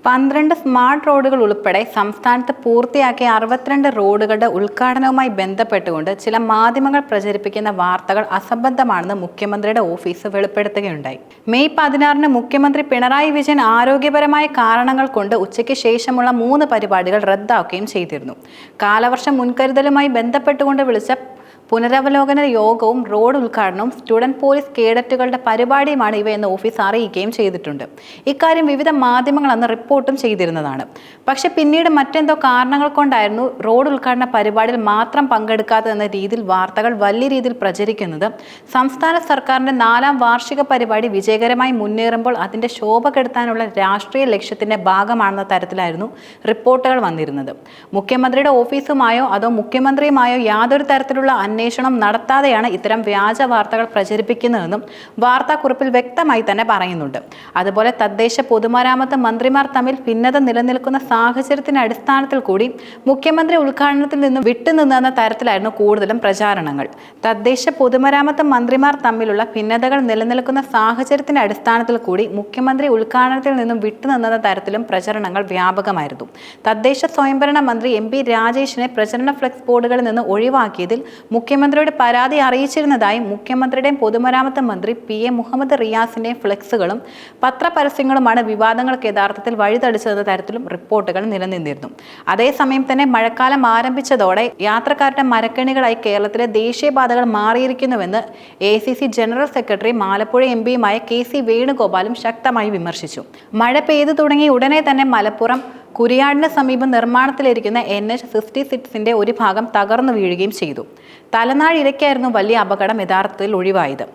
12 smart റോഡുകൾ ഉൾപ്പെടെ സംസ്ഥാനത്ത് പൂർത്തിയാക്കിയ 62 റോഡുകളുടെ ഉദ്ഘാടനവുമായി ബന്ധപ്പെട്ടുകൊണ്ട് ചില മാധ്യമങ്ങൾ പ്രചരിപ്പിക്കുന്ന വാർത്തകൾ അസംബന്ധമാണെന്ന് മുഖ്യമന്ത്രിയുടെ ഓഫീസ് വെളിപ്പെടുത്തുകയുണ്ടായി. മെയ് 16-ന് മുഖ്യമന്ത്രി പിണറായി വിജയൻ ആരോഗ്യപരമായ കാരണങ്ങൾ കൊണ്ട് ഉച്ചയ്ക്ക് ശേഷമുള്ള 3 പരിപാടികൾ റദ്ദാക്കുകയും ചെയ്തിരുന്നു. കാലവർഷ മുൻകരുതലുമായി ബന്ധപ്പെട്ടുകൊണ്ട് വിളിച്ച പുനരവലോകന യോഗവും റോഡ് ഉദ്ഘാടനവും സ്റ്റുഡന്റ് പോലീസ് കേഡറ്റുകളുടെ പരിപാടിയുമാണ് ഇവയെന്ന് ഓഫീസ് അറിയിക്കുകയും ചെയ്തിട്ടുണ്ട്. ഇക്കാര്യം വിവിധ മാധ്യമങ്ങൾ അന്ന് റിപ്പോർട്ടും ചെയ്തിരുന്നതാണ്. പക്ഷെ പിന്നീട് മറ്റെന്തോ കാരണങ്ങൾ കൊണ്ടായിരുന്നു റോഡ് ഉദ്ഘാടന പരിപാടിയിൽ മാത്രം പങ്കെടുക്കാത്തതെന്ന രീതിയിൽ വാർത്തകൾ വലിയ രീതിയിൽ പ്രചരിക്കുന്നത്. സംസ്ഥാന സർക്കാരിന്റെ 4ാം വാർഷിക പരിപാടി വിജയകരമായി മുന്നേറുമ്പോൾ അതിന്റെ ശോഭ കെടുത്താനുള്ള രാഷ്ട്രീയ ലക്ഷ്യത്തിന്റെ ഭാഗമാണെന്ന തരത്തിലായിരുന്നു റിപ്പോർട്ടുകൾ വന്നിരുന്നത്. മുഖ്യമന്ത്രിയുടെ ഓഫീസുമായോ അതോ മുഖ്യമന്ത്രിയുമായോ യാതൊരു തരത്തിലുള്ള അന്വേഷണം നടത്താതെയാണ് ഇത്തരം വ്യാജ വാർത്തകൾ പ്രചരിപ്പിക്കുന്നതെന്നും വാർത്താക്കുറിപ്പിൽ വ്യക്തമായി തന്നെ പറയുന്നുണ്ട്. അതുപോലെ തദ്ദേശ പൊതുമരാമത്ത് മന്ത്രിമാർ തമ്മിൽ ഭിന്നത നിലനിൽക്കുന്ന സാഹചര്യത്തിന്റെ അടിസ്ഥാനത്തിൽ കൂടി മുഖ്യമന്ത്രി ഉദ്ഘാടനത്തിൽ നിന്നും വിട്ടുനിന്നെന്ന തരത്തിലായിരുന്നു കൂടുതലും പ്രചാരണങ്ങൾ. തദ്ദേശ പൊതുമരാമത്ത് മന്ത്രിമാർ തമ്മിലുള്ള ഭിന്നതകൾ നിലനിൽക്കുന്ന സാഹചര്യത്തിന്റെ അടിസ്ഥാനത്തിൽ കൂടി മുഖ്യമന്ത്രി ഉദ്ഘാടനത്തിൽ നിന്നും വിട്ടുനിന്നെന്ന തരത്തിലും പ്രചരണങ്ങൾ വ്യാപകമായിരുന്നു. തദ്ദേശ സ്വയംഭരണ മന്ത്രി MP രാജേഷിനെ പ്രചരണ ഫ്ലെക്സ് ബോർഡുകളിൽ നിന്ന് ഒഴിവാക്കിയതിൽ മുഖ്യമന്ത്രിയുടെ പരാതി അറിയിച്ചിരുന്നതായും മുഖ്യമന്ത്രിയുടെയും പൊതുമരാമത്ത് മന്ത്രി PA മുഹമ്മദ് റിയാസിന്റെയും ഫ്ലെക്സുകളും പത്രപരസ്യങ്ങളുമാണ് വിവാദങ്ങൾക്ക് യഥാർത്ഥത്തിൽ വഴിതെളിച്ചതെന്ന തരത്തിലും റിപ്പോർട്ടുകൾ നിലനിന്നിരുന്നു. അതേസമയം തന്നെ മഴക്കാലം ആരംഭിച്ചതോടെ യാത്രക്കാരുടെ മരക്കെണികളായി കേരളത്തിലെ ദേശീയപാതകൾ മാറിയിരിക്കുന്നുവെന്ന് ACC ജനറൽ സെക്രട്ടറി ആലപ്പുഴ MP-യുമായ KC വേണുഗോപാലും ശക്തമായി വിമർശിച്ചു. മഴ പെയ്തു തുടങ്ങിയ ഉടനെ തന്നെ മലപ്പുറം കുരിയാടിന് സമീപം നിർമ്മാണത്തിലിരിക്കുന്ന NH-66ന്റെ ഒരു ഭാഗം തകർന്നു വീഴുകയും ചെയ്തു. തലനാഴിരയ്ക്കായിരുന്നു വലിയ അപകടം യഥാർത്ഥത്തിൽ ഒഴിവായത്.